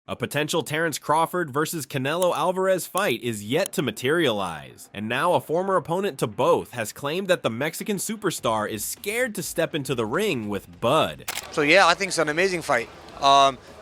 A potential Terence Crawford versus Canelo Alvarez fight is yet to materialize, and now a former opponent to both has claimed that the Mexican superstar is scared to step into the ring with Bud. So yeah, I think it's an amazing fight.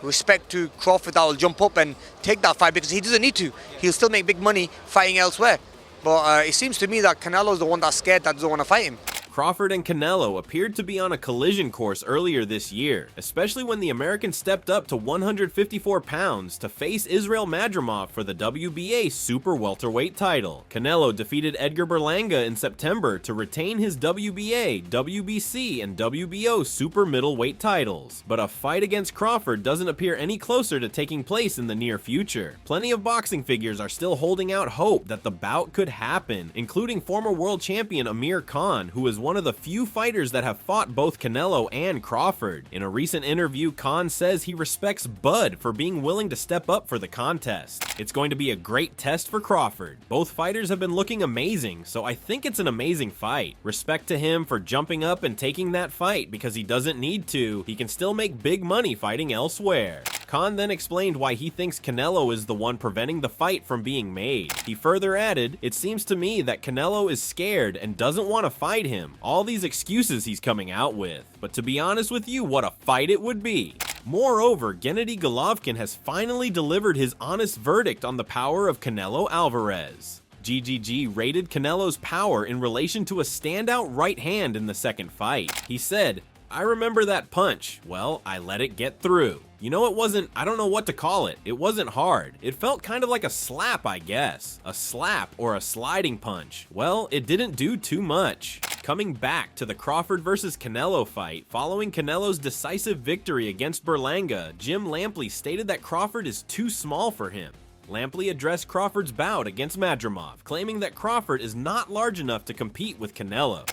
Respect to Crawford that will jump up and take that fight because he doesn't need to. He'll still make big money fighting elsewhere. But it seems to me that Canelo's the one that's scared that doesn't want to fight him. Crawford and Canelo appeared to be on a collision course earlier this year, especially when the American stepped up to 154 pounds to face Israel Madrimov for the WBA super welterweight title. Canelo defeated Edgar Berlanga in September to retain his WBA, WBC, and WBO super middleweight titles, but a fight against Crawford doesn't appear any closer to taking place in the near future. Plenty of boxing figures are still holding out hope that the bout could happen, including former world champion Amir Khan, who is one of the few fighters that have fought both Canelo and Crawford. In a recent interview, Khan says he respects Bud for being willing to step up for the contest. It's going to be a great test for Crawford. Both fighters have been looking amazing, so I think it's an amazing fight. Respect to him for jumping up and taking that fight because he doesn't need to. He can still make big money fighting elsewhere. Khan then explained why he thinks Canelo is the one preventing the fight from being made. He further added, "It seems to me that Canelo is scared and doesn't want to fight him. All these excuses he's coming out with. But to be honest with you, what a fight it would be." Moreover, Gennady Golovkin has finally delivered his honest verdict on the power of Canelo Alvarez. GGG rated Canelo's power in relation to a standout right hand in the second fight. He said, "I remember that punch. Well, I let it get through. You know, it wasn't, I don't know what to call it. It wasn't hard. It felt kind of like a slap, I guess. A slap or a sliding punch. Well, it didn't do too much." Coming back to the Crawford versus Canelo fight, following Canelo's decisive victory against Berlanga, Jim Lampley stated that Crawford is too small for him. Lampley addressed Crawford's bout against Madrimov, claiming that Crawford is not large enough to compete with Canelo.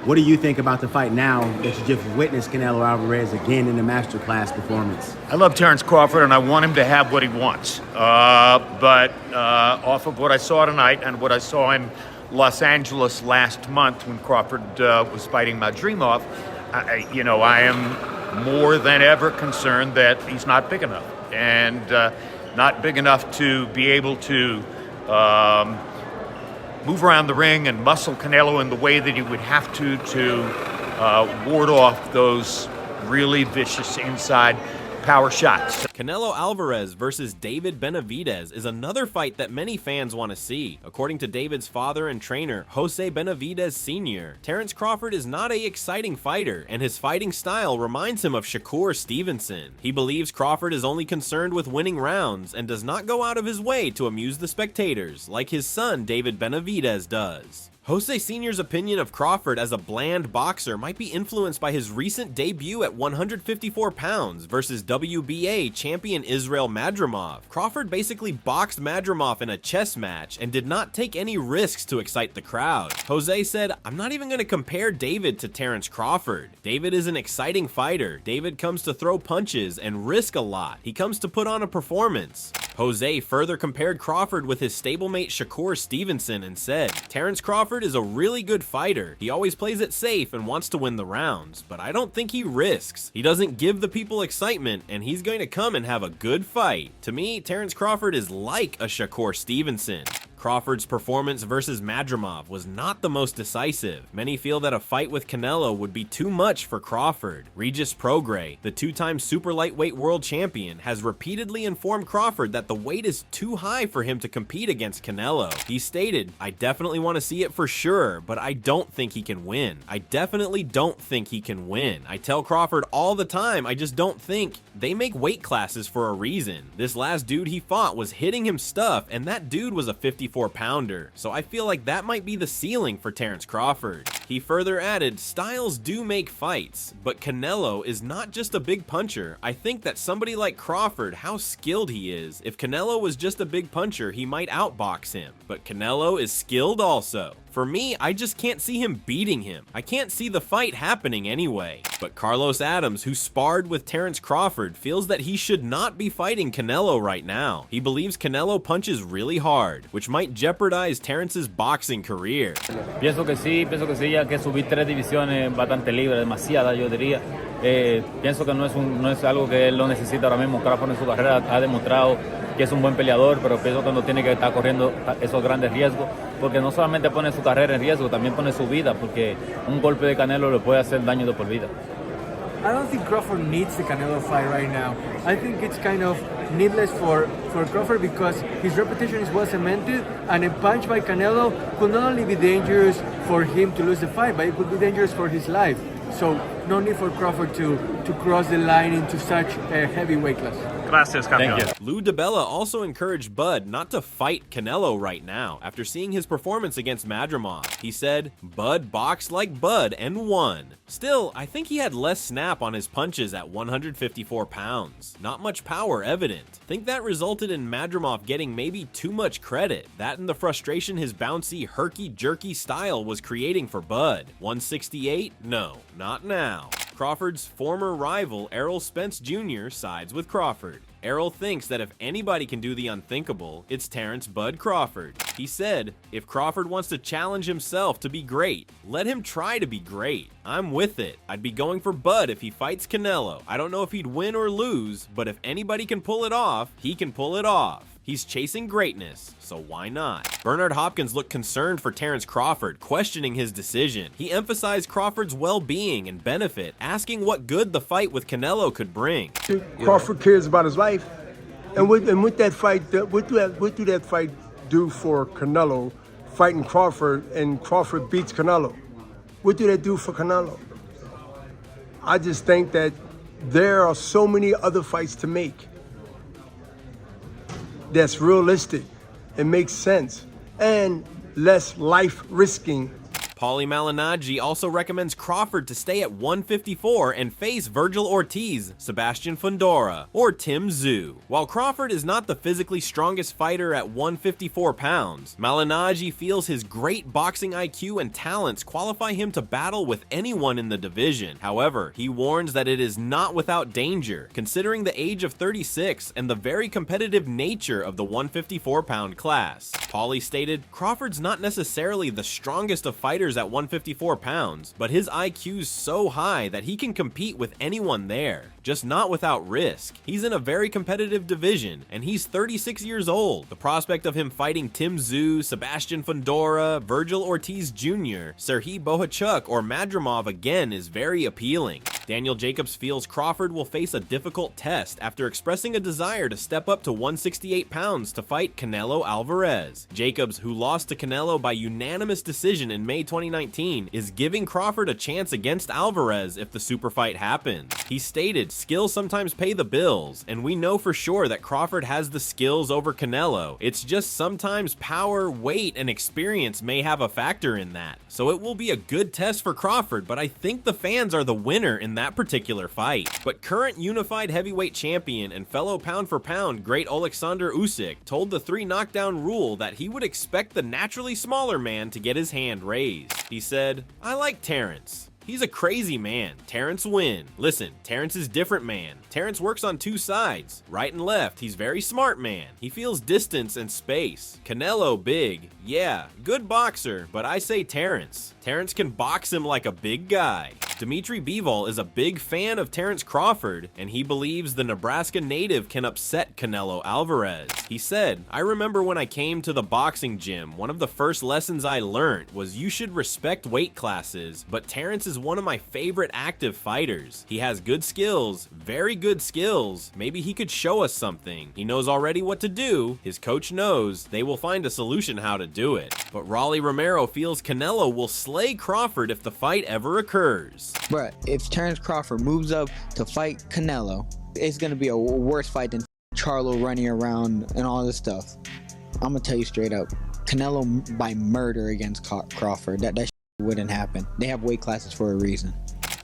What do you think about the fight now that you just witnessed Canelo Alvarez again in the masterclass performance? I love Terence Crawford, and I want him to have what he wants. But off of what I saw tonight and what I saw in Los Angeles last month when Crawford was fighting Madrimov, I am more than ever concerned that he's not big enough. And not big enough to be able to move around the ring and muscle Canelo in the way that he would have to ward off those really vicious inside power shots. Canelo Alvarez versus David Benavidez is another fight that many fans want to see. According to David's father and trainer, Jose Benavidez Sr., Terence Crawford is not an exciting fighter, and his fighting style reminds him of Shakur Stevenson. He believes Crawford is only concerned with winning rounds and does not go out of his way to amuse the spectators, like his son David Benavidez does. Jose Sr.'s opinion of Crawford as a bland boxer might be influenced by his recent debut at 154 pounds versus WBA champion Israel Madrimov. Crawford basically boxed Madrimov in a chess match and did not take any risks to excite the crowd. Jose said, "I'm not even going to compare David to Terence Crawford. David is an exciting fighter. David comes to throw punches and risk a lot. He comes to put on a performance." Jose further compared Crawford with his stablemate Shakur Stevenson and said, "Terence Crawford is a really good fighter. He always plays it safe and wants to win the rounds, but I don't think he risks. He doesn't give the people excitement, and he's going to come and have a good fight." To me, Terence Crawford is like a Shakur Stevenson. Crawford's performance versus Madrimov was not the most decisive. Many feel that a fight with Canelo would be too much for Crawford. Regis Prograis, the two-time super lightweight world champion, has repeatedly informed Crawford that the weight is too high for him to compete against Canelo. He stated, "I definitely want to see it for sure, but I don't think he can win. I definitely don't think he can win. I tell Crawford all the time, I just don't think. They make weight classes for a reason. This last dude he fought was hitting him stuff, and that dude was a 54-pounder, so I feel like that might be the ceiling for Terence Crawford." He further added, "Styles do make fights, but Canelo is not just a big puncher. I think that somebody like Crawford, how skilled he is. If Canelo was just a big puncher, he might outbox him, but Canelo is skilled also. For me, I just can't see him beating him. I can't see the fight happening anyway." But Carlos Adams, who sparred with Terence Crawford, feels that he should not be fighting Canelo right now. He believes Canelo punches really hard, which might jeopardize Terence's boxing career. Pienso que sí, ya que subí 3 divisiones bastante libre, demasiada yo diría. Pienso que no es algo que él lo necesita ahora mismo. Crawford en su carrera ha demostrado que es un buen peleador, pero pienso que no tiene que estar corriendo esos grandes riesgos, porque no solamente pone su carrera en riesgo, también pone su vida, porque un golpe de Canelo le puede hacer daño de por vida. I don't think Crawford needs the Canelo fight right now. I think it's kind of needless for Crawford because his reputation is well cemented, and a punch by Canelo could not only be dangerous for him to lose the fight, but it could be dangerous for his life. So no need for Crawford to cross the line into such a heavy weight class. Gracias, campeón. Thank you. Lou DiBella also encouraged Bud not to fight Canelo right now after seeing his performance against Madrimov. He said, Bud boxed like Bud and won. Still, I think he had less snap on his punches at 154 pounds. Not much power evident. Think that resulted in Madrimov getting maybe too much credit. That and the frustration his bouncy, herky-jerky style was creating for Bud. 168? No, not now. Crawford's former rival Errol Spence Jr. sides with Crawford. Errol thinks that if anybody can do the unthinkable, it's Terence Bud Crawford. He said, if Crawford wants to challenge himself to be great, let him try to be great. I'm with it. I'd be going for Bud if he fights Canelo. I don't know if he'd win or lose, but if anybody can pull it off, he can pull it off. He's chasing greatness, so why not? Bernard Hopkins looked concerned for Terence Crawford, questioning his decision. He emphasized Crawford's well-being and benefit, asking what good the fight with Canelo could bring. Crawford cares about his life, and with that fight, what do that fight do for Canelo? Fighting Crawford, and Crawford beats Canelo. What do that do for Canelo? I just think that there are so many other fights to make that's realistic and makes sense and less life risking. Paulie Malignaggi also recommends Crawford to stay at 154 and face Virgil Ortiz, Sebastian Fundora, or Tim Tszyu. While Crawford is not the physically strongest fighter at 154 pounds, Malignaggi feels his great boxing IQ and talents qualify him to battle with anyone in the division. However, he warns that it is not without danger, considering the age of 36 and the very competitive nature of the 154-pound class. Paulie stated, Crawford's not necessarily the strongest of fighters at 154 pounds, but his IQ's so high that he can compete with anyone there, just not without risk. He's in a very competitive division, and he's 36 years old. The prospect of him fighting Tim Tszyu, Sebastian Fundora, Virgil Ortiz Jr., Serhii Bohachuk, or Madrimov again is very appealing. Daniel Jacobs feels Crawford will face a difficult test after expressing a desire to step up to 168 pounds to fight Canelo Alvarez. Jacobs, who lost to Canelo by unanimous decision in May 2019, is giving Crawford a chance against Alvarez if the super fight happens. He stated, skills sometimes pay the bills, and we know for sure that Crawford has the skills over Canelo. It's just sometimes power, weight, and experience may have a factor in that. So it will be a good test for Crawford, but I think the fans are the winner in that particular fight. But current unified heavyweight champion and fellow pound for pound great Oleksandr Usyk told the 3 knockdown rule that he would expect the naturally smaller man to get his hand raised. He said, I like Terence. He's a crazy man. Terence win. Listen, Terence is different man. Terence works on 2 sides, right and left. He's very smart man. He feels distance and space. Canelo big. Yeah, good boxer, but I say Terence. Terence can box him like a big guy. Dimitri Bivol is a big fan of Terence Crawford, and he believes the Nebraska native can upset Canelo Alvarez. He said, I remember when I came to the boxing gym, one of the first lessons I learned was you should respect weight classes, but Terence is one of my favorite active fighters. He has good skills, very good skills. Maybe he could show us something. He knows already what to do. His coach knows. They will find a solution how to do it. But Raleigh Romero feels Canelo will slay Crawford if the fight ever occurs. But if Terence Crawford moves up to fight Canelo, it's going to be a worse fight than Charlo running around and all this stuff. I'm going to tell you straight up, Canelo by murder against Crawford, that shit wouldn't happen. They have weight classes for a reason.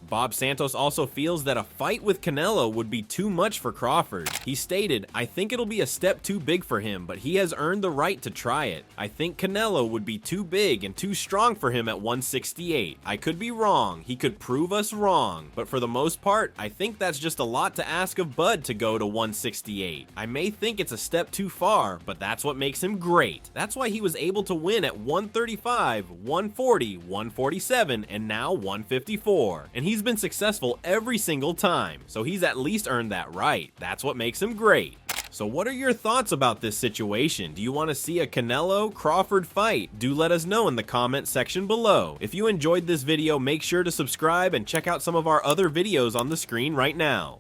Bob Santos also feels that a fight with Canelo would be too much for Crawford. He stated, I think it'll be a step too big for him, but he has earned the right to try it. I think Canelo would be too big and too strong for him at 168. I could be wrong. He could prove us wrong. But for the most part, I think that's just a lot to ask of Bud to go to 168. I may think it's a step too far, but that's what makes him great. That's why he was able to win at 135, 140, 147, and now 154. And he's he's been successful every single time, so he's at least earned that right. That's what makes him great. So what are your thoughts about this situation? Do you want to see a Canelo-Crawford fight? Do let us know in the comment section below. If you enjoyed this video, make sure to subscribe and check out some of our other videos on the screen right now.